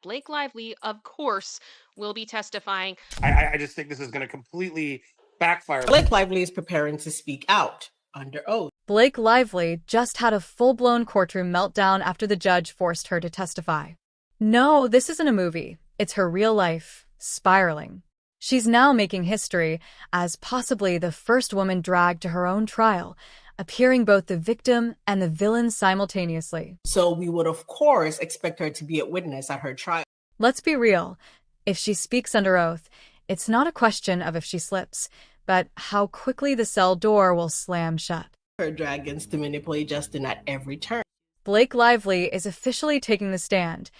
Blake Lively, of course, will be testifying. I just think this is going to completely backfire. Blake Lively is preparing to speak out under oath. Blake Lively just had a full-blown courtroom meltdown after the judge forced her to testify. No, this isn't a movie. It's her real life, spiraling. She's now making history as possibly the first woman dragged to her own trial, appearing both the victim and the villain simultaneously. So we would, of course, expect her to be a witness at her trial. Let's be real. If she speaks under oath, it's not a question of if she slips, but how quickly the cell door will slam shut. Her dragons to manipulate Justin at every turn. Blake Lively is officially taking the stand,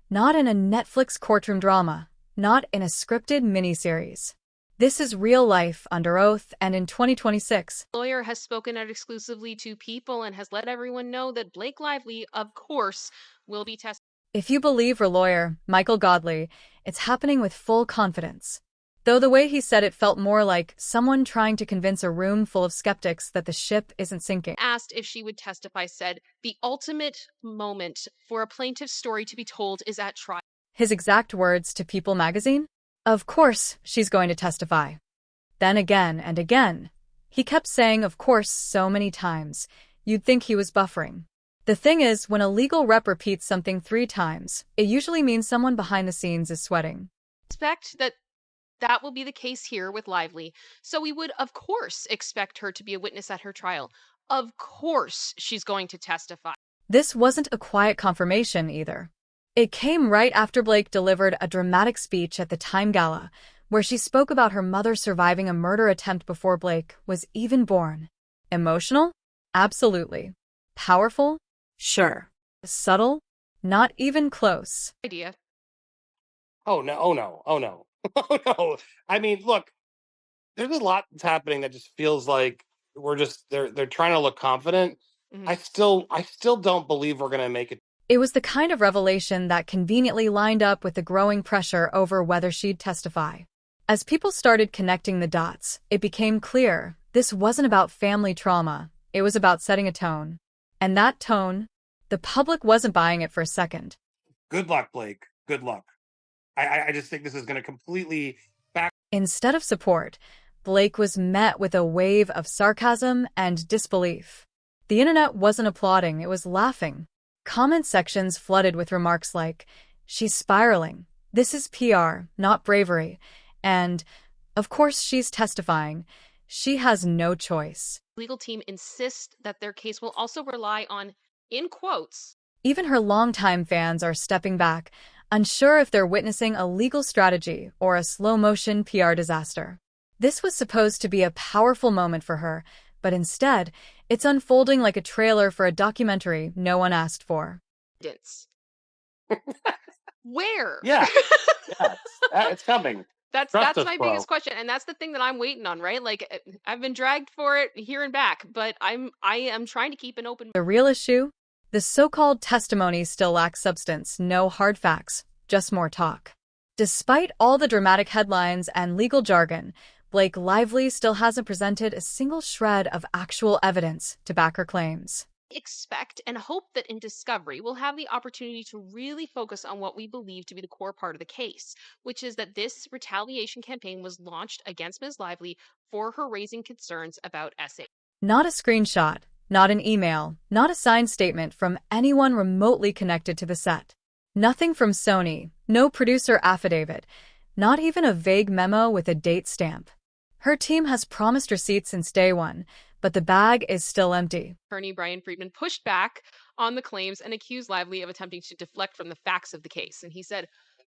not in a Netflix courtroom drama, not in a scripted miniseries. This is real life under oath, and in 2026. The lawyer has spoken out exclusively to People and has let everyone know that Blake Lively, of course, will be testifying. If you believe her lawyer, Michael Godley, it's happening with full confidence. Though the way he said it felt more like someone trying to convince a room full of skeptics that the ship isn't sinking. Asked if she would testify, said, "The ultimate moment for a plaintiff's story to be told is at trial." His exact words to People magazine? Of course, she's going to testify. Then again and again. He kept saying of course so many times, you'd think he was buffering. The thing is, when a legal rep repeats something 3 times, it usually means someone behind the scenes is sweating. Expect that will be the case here with Lively. So we would, of course, expect her to be a witness at her trial. Of course she's going to testify. This wasn't a quiet confirmation either. It came right after Blake delivered a dramatic speech at the Time Gala, where she spoke about her mother surviving a murder attempt before Blake was even born. Emotional? Absolutely. Powerful? Sure. Subtle? Not even close. Idea. Oh no, oh no, oh no. Oh no. I mean, look, there's a lot that's happening that just feels like they're trying to look confident. Mhm. I still don't believe we're gonna make it. It was the kind of revelation that conveniently lined up with the growing pressure over whether she'd testify. As people started connecting the dots, it became clear this wasn't about family trauma, it was about setting a tone. And that tone, the public wasn't buying it for a second. Good luck, Blake. Good luck. I just think this is gonna completely back. Instead of support, Blake was met with a wave of sarcasm and disbelief. The internet wasn't applauding, it was laughing. Comment sections flooded with remarks like, "She's spiraling. This is PR, not bravery." And, "Of course she's testifying. She has no choice." Legal team insists that their case will also rely on, in quotes, Even her longtime fans are stepping back, unsure if they're witnessing a legal strategy or a slow-motion PR disaster. This was supposed to be a powerful moment for her, but instead, it's unfolding like a trailer for a documentary no one asked for. evidence. Where? Yeah. It's coming. That's Trust us, my bro. biggest question, and that's the thing that I'm waiting on, right? Like, I've been dragged for it here and back, but I am trying to keep an open. The real issue? The so-called testimony still lacks substance, no hard facts, just more talk. Despite all the dramatic headlines and legal jargon, Blake Lively still hasn't presented a single shred of actual evidence to back her claims. Expect and hope that in Discovery we'll have the opportunity to really focus on what we believe to be the core part of the case, which is that this retaliation campaign was launched against Ms. Lively for her raising concerns about SA. Not a screenshot, not an email, not a signed statement from anyone remotely connected to the set. Nothing from Sony, no producer affidavit, not even a vague memo with a date stamp. Her team has promised receipts since day one, but the bag is still empty. Attorney Brian Friedman pushed back on the claims and accused Lively of attempting to deflect from the facts of the case. And he said,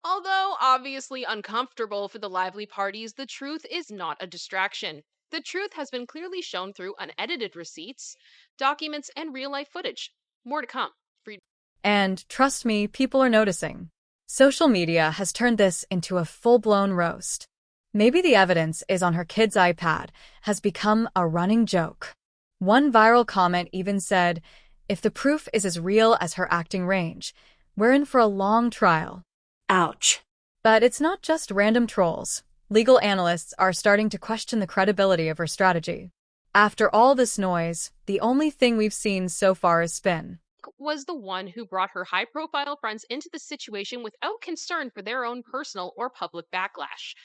although obviously uncomfortable for the Lively parties, the truth is not a distraction. The truth has been clearly shown through unedited receipts, documents, and real-life footage. More to come. And trust me, people are noticing. Social media has turned this into a full-blown roast. Maybe the evidence is on her kid's iPad has become a running joke. One viral comment even said, if the proof is as real as her acting range, we're in for a long trial. Ouch. But it's not just random trolls. Legal analysts are starting to question the credibility of her strategy. After all this noise, the only thing we've seen so far is spin. was the one who brought her high profile friends into the situation without concern for their own personal or public backlash.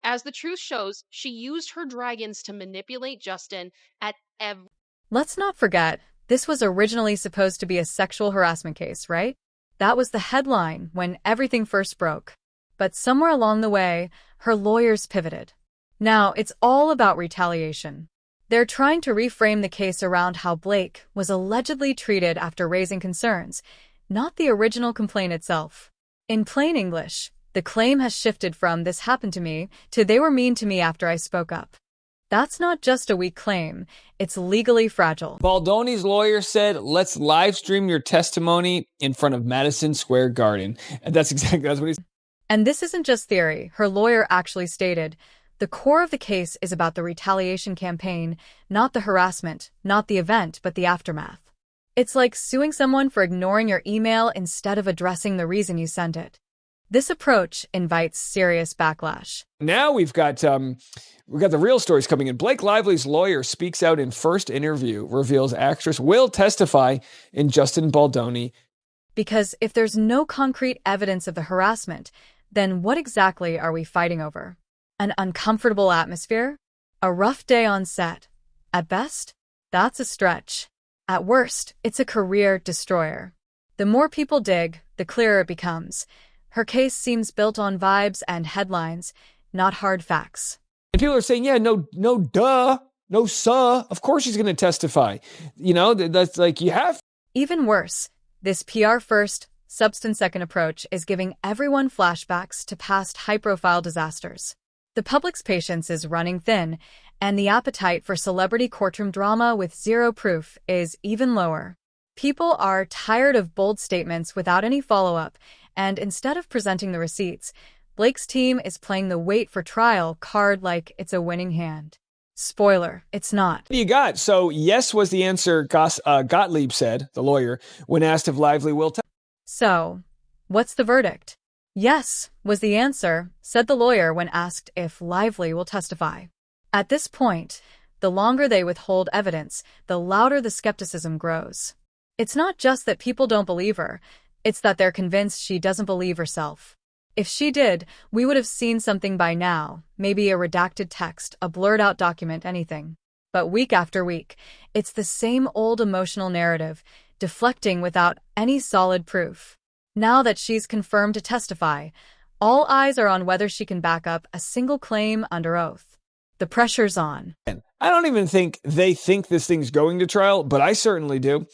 As the truth shows, she used her dragons to manipulate Justin at every. Let's not forget, this was originally supposed to be a sexual harassment case, right? That was the headline when everything first broke. But somewhere along the way, her lawyers pivoted. Now it's all about retaliation. They're trying to reframe the case around how Blake was allegedly treated after raising concerns, not the original complaint itself. In plain English, the claim has shifted from "this happened to me" to "they were mean to me after I spoke up." That's not just a weak claim, it's legally fragile. Baldoni's lawyer said, "Let's live stream your testimony in front of Madison Square Garden." And that's what he said. And this isn't just theory. Her lawyer actually stated, the core of the case is about the retaliation campaign, not the harassment, not the event, but the aftermath. It's like suing someone for ignoring your email instead of addressing the reason you sent it. This approach invites serious backlash. Now we've got the real stories coming in. Blake Lively's lawyer speaks out in first interview, reveals actress will testify in Justin Baldoni. Because if there's no concrete evidence of the harassment, then what exactly are we fighting over? An uncomfortable atmosphere? A rough day on set? At best, that's a stretch. At worst, it's a career destroyer. The more people dig, the clearer it becomes. Her case seems built on vibes and headlines, not hard facts. And people are saying, yeah, no, duh, no, of course she's going to testify. You know, that's like, you have. Even worse, this PR first, substance second approach is giving everyone flashbacks to past high-profile disasters. The public's patience is running thin, and the appetite for celebrity courtroom drama with zero proof is even lower. People are tired of bold statements without any follow-up, and instead of presenting the receipts, Blake's team is playing the wait for trial card like it's a winning hand. Spoiler, it's not. What do you got? So yes was the answer, Gottlieb said, the lawyer, when asked if Lively will testify. So, what's the verdict? Yes was the answer, said the lawyer when asked if Lively will testify. At this point, the longer they withhold evidence, the louder the skepticism grows. It's not just that people don't believe her, it's that they're convinced she doesn't believe herself. If she did, we would have seen something by now, maybe a redacted text, a blurred-out document, anything. But week after week, it's the same old emotional narrative, deflecting without any solid proof. Now that she's confirmed to testify, all eyes are on whether she can back up a single claim under oath. The pressure's on. I don't even think they think this thing's going to trial, but I certainly do.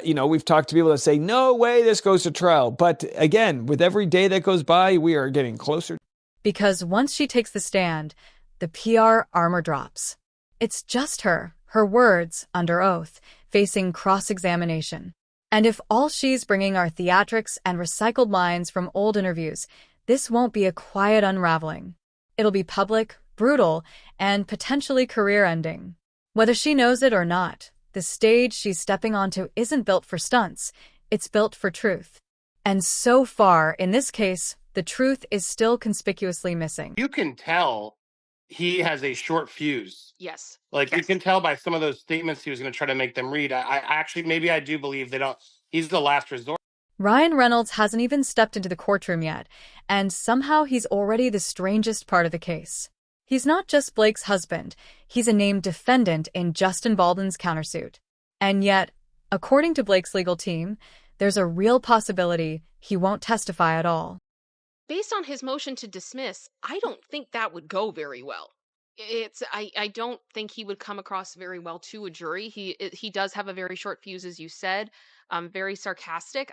We've talked to people that say, no way this goes to trial. But again, with every day that goes by, we are getting closer. Because once she takes the stand, the PR armor drops. It's just her words, under oath, facing cross-examination. And if all she's bringing are theatrics and recycled lines from old interviews, this won't be a quiet unraveling. It'll be public, brutal, and potentially career-ending. Whether she knows it or not, the stage she's stepping onto isn't built for stunts, it's built for truth. And so far, in this case, the truth is still conspicuously missing. You can tell he has a short fuse. Yes. You can tell by some of those statements he was going to try to make them read. I actually, maybe I do believe they don't. He's the last resort. Ryan Reynolds hasn't even stepped into the courtroom yet, and somehow he's already the strangest part of the case. He's not just Blake's husband, he's a named defendant in Justin Baldwin's countersuit. And yet, according to Blake's legal team, there's a real possibility he won't testify at all. Based on his motion to dismiss, I don't think that would go very well. I don't think he would come across very well to a jury. He does have a very short fuse, as you said, very sarcastic.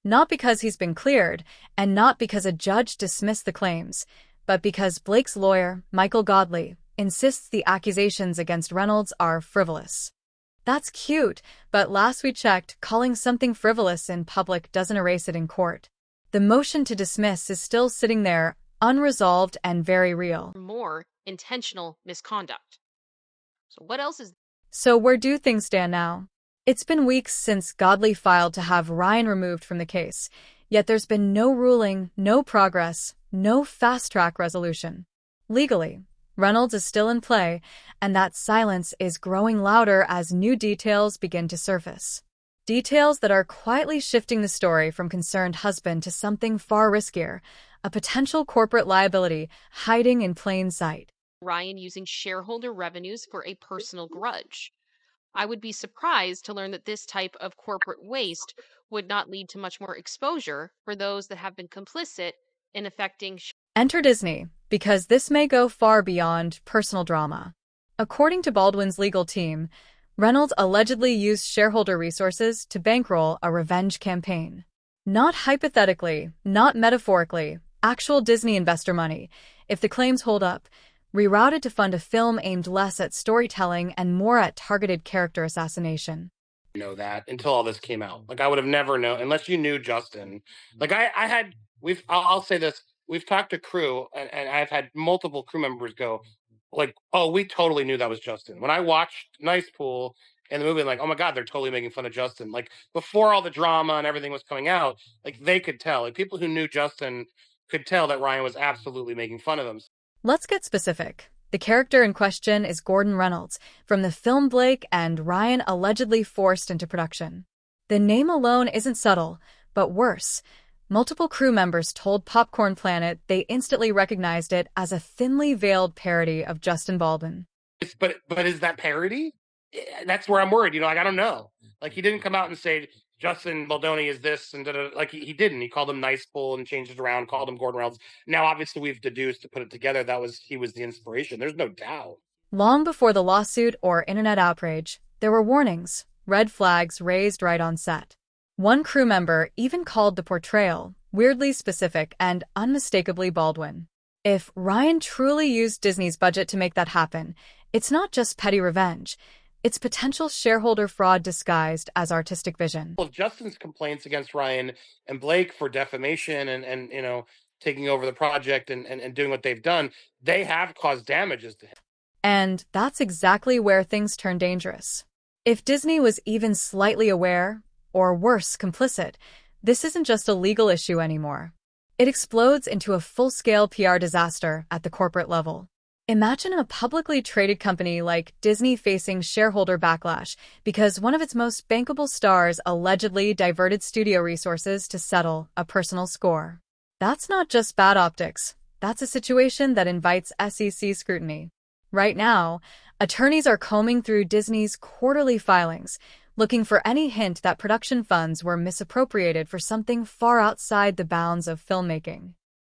Not because he's been cleared, and not because a judge dismissed the claims, but because Blake's lawyer, Michael Godley, insists the accusations against Reynolds are frivolous. That's cute, but last we checked, calling something frivolous in public doesn't erase it in court. The motion to dismiss is still sitting there, unresolved and very real. More intentional misconduct. So what else is... So where do things stand now? It's been weeks since Godley filed to have Ryan removed from the case, yet there's been no ruling, no progress, no fast-track resolution. Legally, Reynolds is still in play, and that silence is growing louder as new details begin to surface. Details that are quietly shifting the story from concerned husband to something far riskier, a potential corporate liability hiding in plain sight. Ryan using shareholder revenues for a personal grudge. I would be surprised to learn that this type of corporate waste would not lead to much more exposure for those that have been complicit in affecting. Enter Disney, because this may go far beyond personal drama. According to Baldwin's legal team, Reynolds allegedly used shareholder resources to bankroll a revenge campaign. Not hypothetically, not metaphorically, actual Disney investor money, if the claims hold up, rerouted to fund a film aimed less at storytelling and more at targeted character assassination. Know that until all this came out. Like I would have never known unless you knew Justin. Like I had I'll say this. We've talked to crew and I've had multiple crew members go like, oh, we totally knew that was Justin. When I watched Nice Pool and the movie, like, oh my God, they're totally making fun of Justin. Like before all the drama and everything was coming out, like they could tell. Like people who knew Justin could tell that Ryan was absolutely making fun of them. Let's get specific. The character in question is Gordon Reynolds, from the film Blake and Ryan allegedly forced into production. The name alone isn't subtle, but worse. Multiple crew members told Popcorn Planet they instantly recognized it as a thinly veiled parody of Justin Baldwin. But is that parody? That's where I'm worried. Like I don't know. Like he didn't come out and say Justin Baldoni is this and like he didn't. He called him Nice Pool and changed it around, called him Gordon Reynolds. Now obviously we've deduced to put it together he was the inspiration. There's no doubt. Long before the lawsuit or internet outrage, there were warnings, red flags raised right on set. One crew member even called the portrayal weirdly specific and unmistakably Baldwin. If Ryan truly used Disney's budget to make that happen, it's not just petty revenge. It's potential shareholder fraud disguised as artistic vision. Well, Justin's complaints against Ryan and Blake for defamation and taking over the project and doing what they've done, they have caused damages to him. And that's exactly where things turn dangerous. If Disney was even slightly aware, or worse, complicit, this isn't just a legal issue anymore. It explodes into a full-scale PR disaster at the corporate level. Imagine a publicly traded company like Disney facing shareholder backlash because one of its most bankable stars allegedly diverted studio resources to settle a personal score. That's not just bad optics. That's a situation that invites SEC scrutiny. Right now, attorneys are combing through Disney's quarterly filings, looking for any hint that production funds were misappropriated for something far outside the bounds of filmmaking.